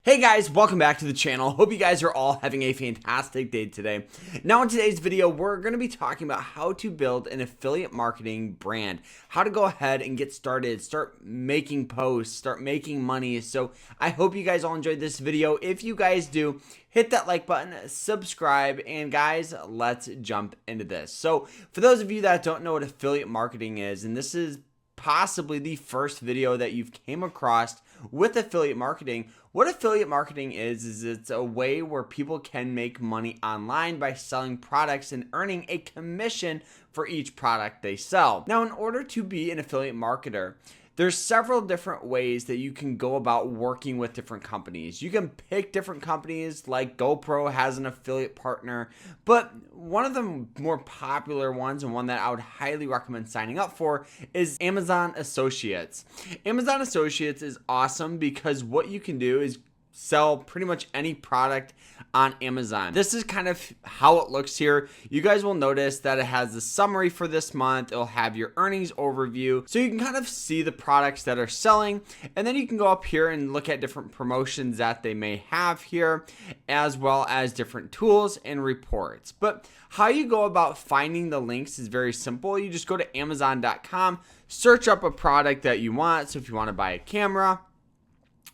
Hey guys, welcome back to the channel. Hope you guys are all having a fantastic day today. Now in today's video, we're going to be talking about how to build an affiliate marketing brand, how to go ahead and get started, start making posts, start making money. So I hope you guys all enjoyed this video. If you guys do, hit that like button, subscribe, and guys, let's jump into this. So for those of you that don't know what affiliate marketing is, and this is possibly the first video that you've came across with affiliate marketing. What affiliate marketing is it's a way where people can make money online by selling products and earning a commission for each product they sell. Now, in order to be an affiliate marketer, there's several different ways that you can go about working with different companies. You can pick different companies, like GoPro has an affiliate partner, but one of the more popular ones and one that I would highly recommend signing up for is Amazon Associates. Amazon Associates is awesome because what you can do is sell pretty much any product on Amazon. This is kind of how it looks here. You guys will notice that it has the summary for this month. It'll have your earnings overview. So you can kind of see the products that are selling. And then you can go up here and look at different promotions that they may have here, as well as different tools and reports. But how you go about finding the links is very simple. You just go to Amazon.com, search up a product that you want. So if you want to buy a camera,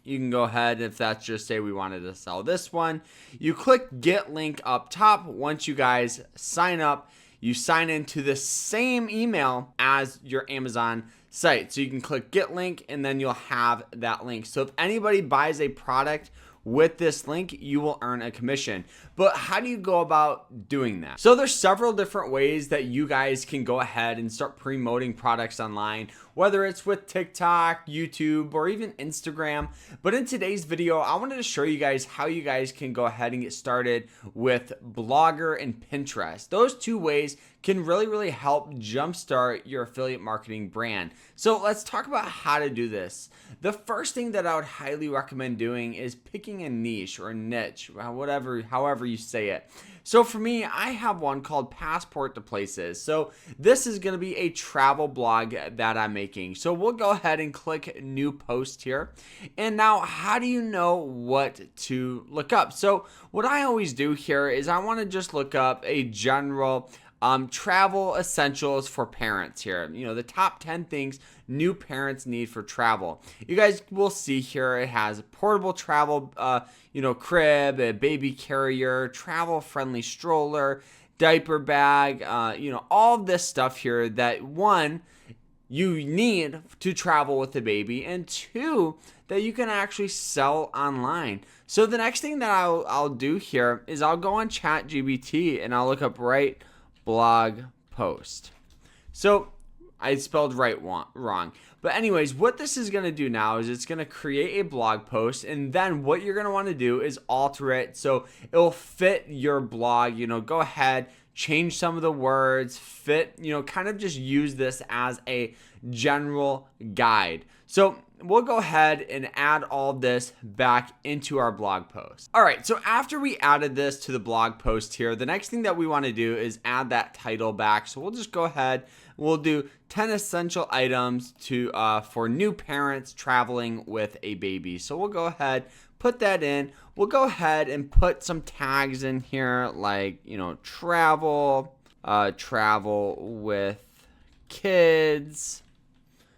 you can go ahead, if that's just say we wanted to sell this one, you click get link up top. Once you guys sign up, you sign into the same email as your Amazon site. So you can click get link and then you'll have that link. So if anybody buys a product with this link, you will earn a commission. But how do you go about doing that? So there's several different ways that you guys can go ahead and start promoting products online, whether it's with TikTok, YouTube, or even Instagram. But in today's video, I wanted to show you guys how you guys can go ahead and get started with Blogger and Pinterest. Those two ways can really help jumpstart your affiliate marketing brand. So let's talk about how to do this. The first thing that I would highly recommend doing is picking a niche or a niche, however you say it. So for me, I have one called Passport to Places. So this is going to be a travel blog that I'm making. So we'll go ahead and click new post here. And now, how do you know what to look up? So what I always do here is I want to just look up a general travel essentials for parents here. You know, the top 10 things new parents need for travel. You guys will see here it has a portable travel, crib, a baby carrier, travel friendly stroller, diaper bag, all this stuff here that one, you need to travel with the baby, and two, that you can actually sell online. So the next thing that I'll do here is I'll go on ChatGPT and I'll look up blog post. So I spelled wrong. But anyways, what this is going to do now is it's going to create a blog post, and then what you're going to want to do is alter it so it'll fit your blog. Go ahead, change some of the words, kind of just use this as a general guide. So we'll go ahead and add all this back into our blog post. All right, so after we added this to the blog post here, the next thing that we want to do is add that title back. So we'll just go ahead, we'll do 10 essential items for new parents traveling with a baby. So we'll go ahead, put that in. We'll go ahead and put some tags in here like, travel with kids.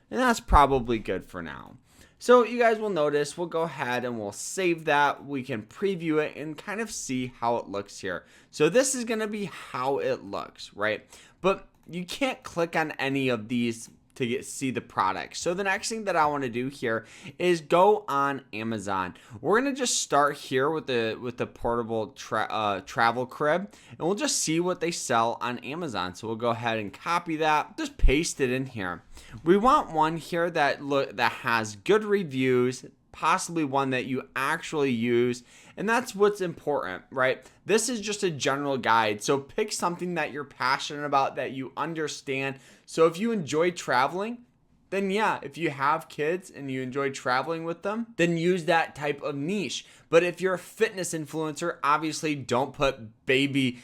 And that's probably good for now. So you guys will notice we'll go ahead and we'll save that. We can preview it and kind of see how it looks here. So this is going to be how it looks, right? But you can't click on any of these to see the product. So the next thing that I want to do here is go on Amazon. We're going to just start here with the portable travel crib, and we'll just see what they sell on Amazon. So we'll go ahead and copy that, just paste it in here. We want one here that has good reviews, possibly one that you actually use, and that's what's important, right? This is just a general guide, so pick something that you're passionate about, that you understand. So if you enjoy traveling, then yeah, if you have kids and you enjoy traveling with them, then use that type of niche. But if you're a fitness influencer, obviously don't put baby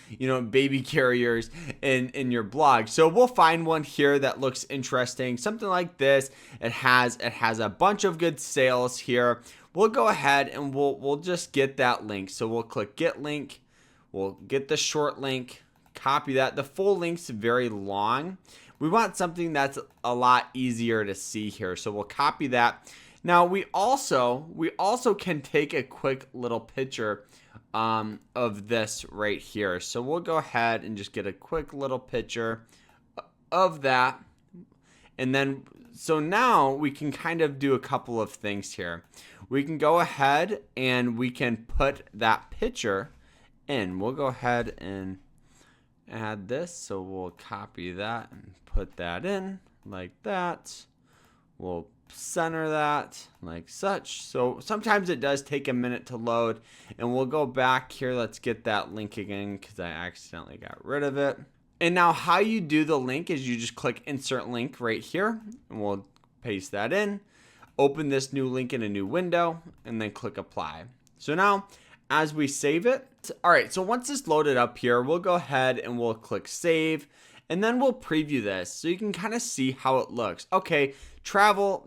carriers in your blog. So we'll find one here that looks interesting, something like this. It has a bunch of good sales here. we'll go ahead and we'll just get that link. So we'll click get link. We'll get the short link, copy that. The full link's very long. We want something that's a lot easier to see here. So we'll copy that. Now we also can take a quick little picture of this right here. So we'll go ahead and just get a quick little picture of that. And then, so now we can kind of do a couple of things here. We can go ahead and we can put that picture in. We'll go ahead and add this. So we'll copy that and put that in like that. We'll center that like such. So sometimes it does take a minute to load, and we'll go back here. Let's get that link again because I accidentally got rid of it. And now how you do the link is you just click insert link right here, and we'll paste that in, open this new link in a new window, and then click apply. So now as we save it, all right, so once it's loaded up here, we'll go ahead and we'll click save, and then we'll preview this so you can kind of see how it looks. Okay, travel,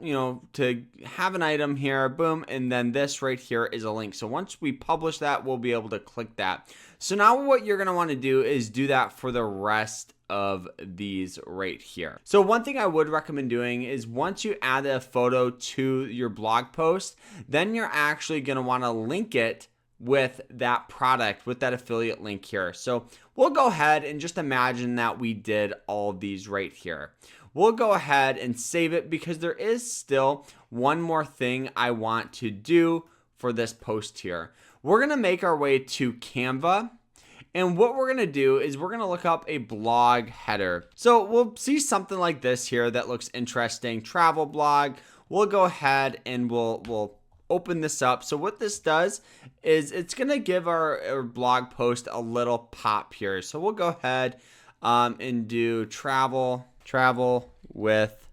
to have an item here, boom, and then this right here is a link. So once we publish that, we'll be able to click that. So now what you're going to want to do is do that for the rest of these right here. So one thing I would recommend doing is once you add a photo to your blog post, then you're actually going to want to link it with that product, with that affiliate link here. So we'll go ahead and just imagine that we did all of these right here. We'll go ahead and save it because there is still one more thing I want to do for this post here. We're going to make our way to Canva. And what we're going to do is we're going to look up a blog header. So we'll see something like this here that looks interesting. Travel blog. We'll go ahead and we'll open this up. So what this does is it's going to give our blog post a little pop here. So we'll go ahead and do travel with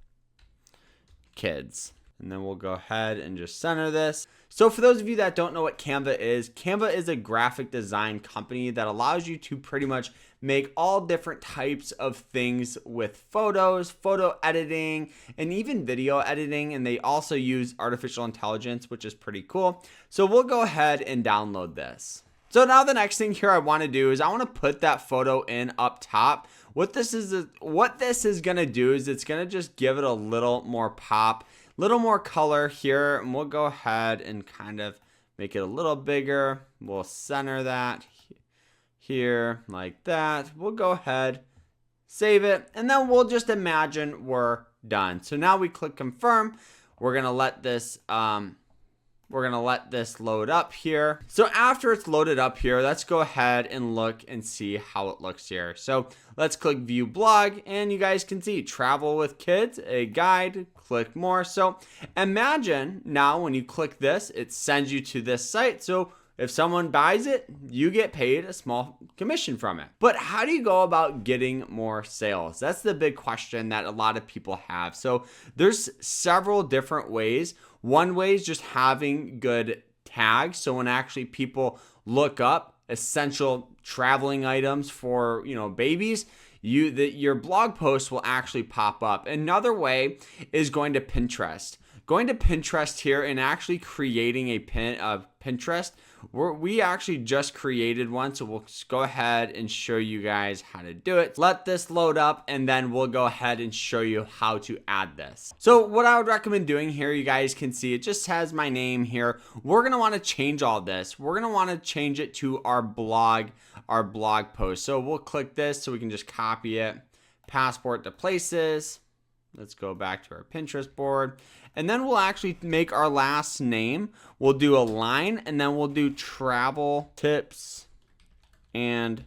kids. And then we'll go ahead and just center this. So for those of you that don't know what Canva is a graphic design company that allows you to pretty much make all different types of things with photos, photo editing, and even video editing. And they also use artificial intelligence, which is pretty cool. So we'll go ahead and download this. So now the next thing here I want to do is I want to put that photo in up top. What this is going to do is it's going to just give it a little more pop, little more color here, and we'll go ahead and kind of make it a little bigger. We'll center that here like that. We'll go ahead, save it, and then we'll just imagine we're done. So now we click confirm. We're gonna let this load up here. So after it's loaded up here, let's go ahead and look and see how it looks here. So let's click view blog, and you guys can see travel with kids, a guide, click more. So imagine now when you click this, it sends you to this site. So if someone buys it, you get paid a small commission from it. But how do you go about getting more sales? That's the big question that a lot of people have. So there's several different ways. One way is just having good tags. So when actually people look up essential traveling items for, babies, your blog post will actually pop up. Another way is going to Pinterest. Going to Pinterest here and actually creating a Pinterest. We actually just created one, so we'll just go ahead and show you guys how to do it. Let this load up, and then we'll go ahead and show you how to add this. So what I would recommend doing here, you guys can see it just has my name here. We're going to want to change all this. We're going to want to change it to our blog post. So we'll click this so we can just copy it. Passport to places. Let's go back to our Pinterest board. And then we'll actually make our last name. We'll do a line, and then we'll do travel tips and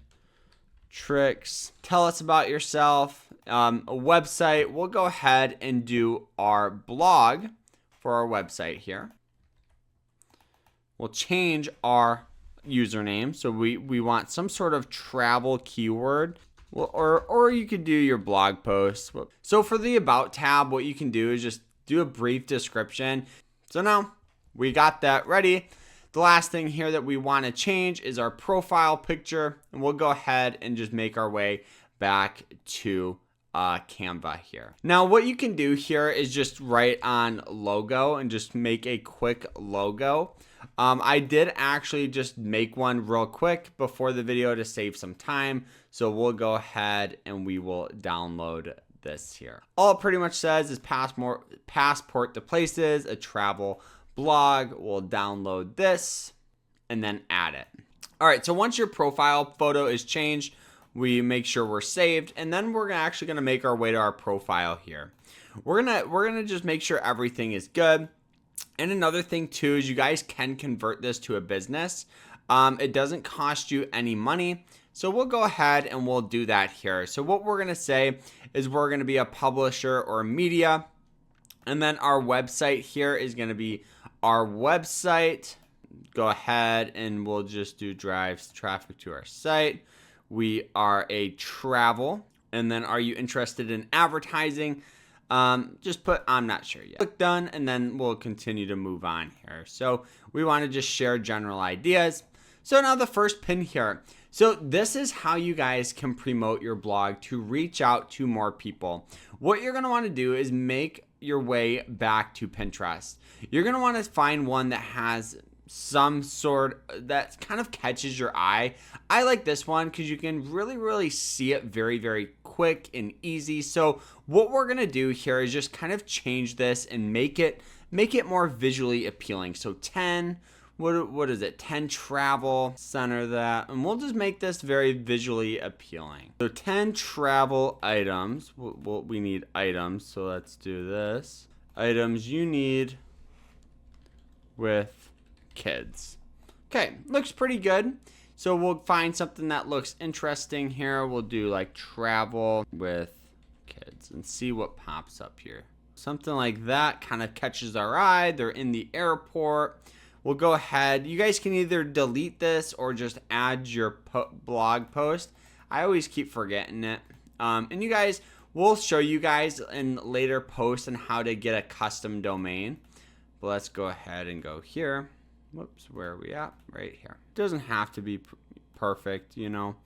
tricks. Tell us about yourself. A website. We'll go ahead and do our blog for our website here. We'll change our username. So we want some sort of travel keyword. Well, or you could do your blog post. So for the About tab, what you can do is just do a brief description. So now we got that ready. The last thing here that we want to change is our profile picture. And we'll go ahead and just make our way back to Canva here. Now what you can do here is just write on logo and just make a quick logo. I did actually just make one real quick before the video to save some time. So we'll go ahead and we will download this here. All it pretty much says is passport to places, a travel blog. We'll download this and then add it. All right, so once your profile photo is changed, we make sure we're saved, and then we're actually gonna make our way to our profile here. We're gonna just make sure everything is good. And another thing too is you guys can convert this to a business. It doesn't cost you any money. So we'll go ahead and we'll do that here. So what we're gonna say is we're gonna be a publisher or media. And then our website here is gonna be our website. Go ahead and we'll just do drives traffic to our site. We are a travel. And then are you interested in advertising? Just put I'm not sure yet. Click done, and then we'll continue to move on here. So we want to just share general ideas. So now the first pin here. So this is how you guys can promote your blog to reach out to more people. What you're going to want to do is make your way back to Pinterest. You're going to want to find one that has some sort that kind of catches your eye. I like this one because you can really see it very quick and easy. So what we're gonna do here is just kind of change this and make it more visually appealing. So 10, what is it? 10 travel, center that, and we'll just make this very visually appealing. So 10 travel items. We need items, so let's do this. Items you need with kids. Okay, looks pretty good. So we'll find something that looks interesting here. We'll do like travel with kids and see what pops up here. Something like that kind of catches our eye. They're in the airport. We'll go ahead. You guys can either delete this or just add your blog post. I always keep forgetting it. And you guys, we'll show you guys in later posts on how to get a custom domain. But let's go ahead and go here. Whoops, where are we at? Right here. It doesn't have to be perfect, you know.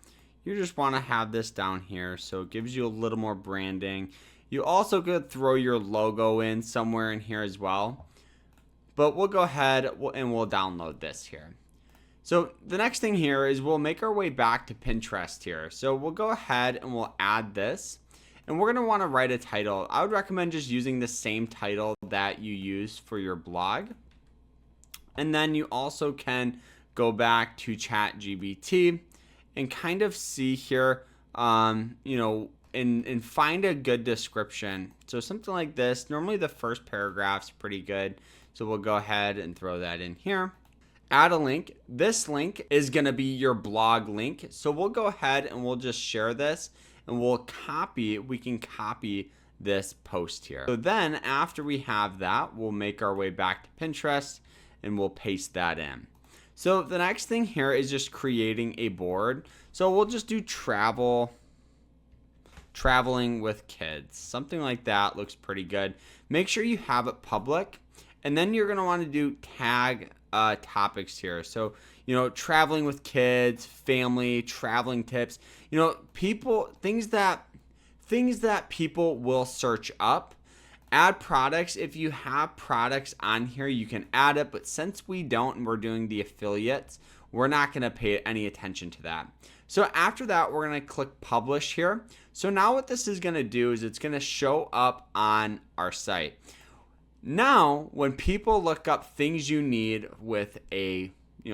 You just want to have this down here so it gives you a little more branding. You also could throw your logo in somewhere in here as well. But we'll go ahead and we'll download this here. So the next thing here is we'll make our way back to Pinterest here. So we'll go ahead and we'll add this. And we're going to want to write a title. I would recommend just using the same title that you use for your blog. And then you also can go back to ChatGPT and kind of see here, you know, and find a good description. So something like this. Normally the first paragraph's pretty good. So we'll go ahead and throw that in here. Add a link. This link is going to be your blog link. So we'll go ahead and we'll just share this and we can copy this post here. So then after we have that, we'll make our way back to Pinterest and we'll paste that in. So the next thing here is just creating a board. So we'll just do traveling with kids. Something like that looks pretty good. Make sure you have it public. And then you're gonna want to do tag topics here. So, you know, traveling with kids, family, traveling tips, you know, things that people will search up. Add products. If you have products on here, you can add it. But since we don't and we're doing the affiliates, we're not going to pay any attention to that. So after that, we're going to click publish here. So now what this is going to do is it's going to show up on our site. Now, when people look up things you need with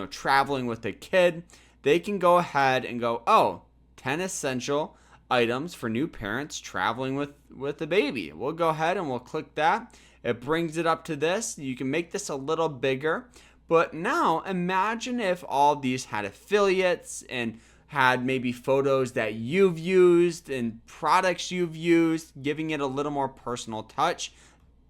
traveling with a kid, they can go ahead and go, oh, 10 essential items for new parents traveling with a baby. We'll go ahead and we'll click that. It brings it up to this. You can make this a little bigger. But now imagine if all these had affiliates and had maybe photos that you've used and products you've used, giving it a little more personal touch.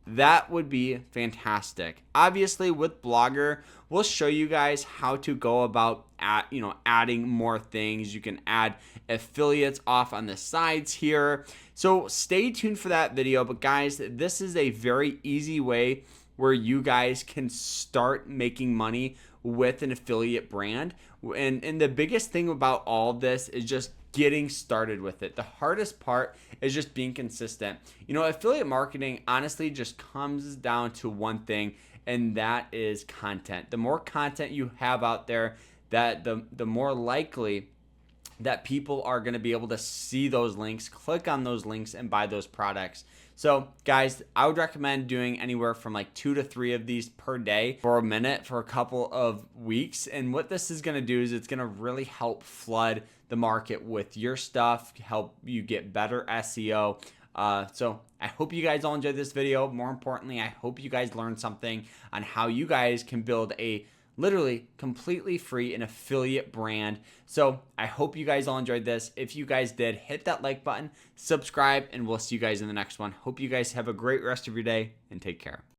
That would be fantastic. Obviously, with Blogger, we'll show you guys how to go about adding more things. You can add affiliates off on the sides here. So stay tuned for that video. But guys, this is a very easy way where you guys can start making money with an affiliate brand. And the biggest thing about all of this is just getting started with it. The hardest part is just being consistent. Affiliate marketing honestly just comes down to one thing, and that is content. The more content you have out there, that the more likely that people are going to be able to see those links, click on those links, and buy those products. So guys, I would recommend doing anywhere from like 2 to 3 of these per day for a minute for a couple of weeks. And what this is going to do is it's going to really help flood the market with your stuff, help you get better SEO. So I hope you guys all enjoyed this video. More importantly, I hope you guys learned something on how you guys can build a literally completely free an affiliate brand. So I hope you guys all enjoyed this. If you guys did, hit that like button, subscribe, and we'll see you guys in the next one. Hope you guys have a great rest of your day and take care.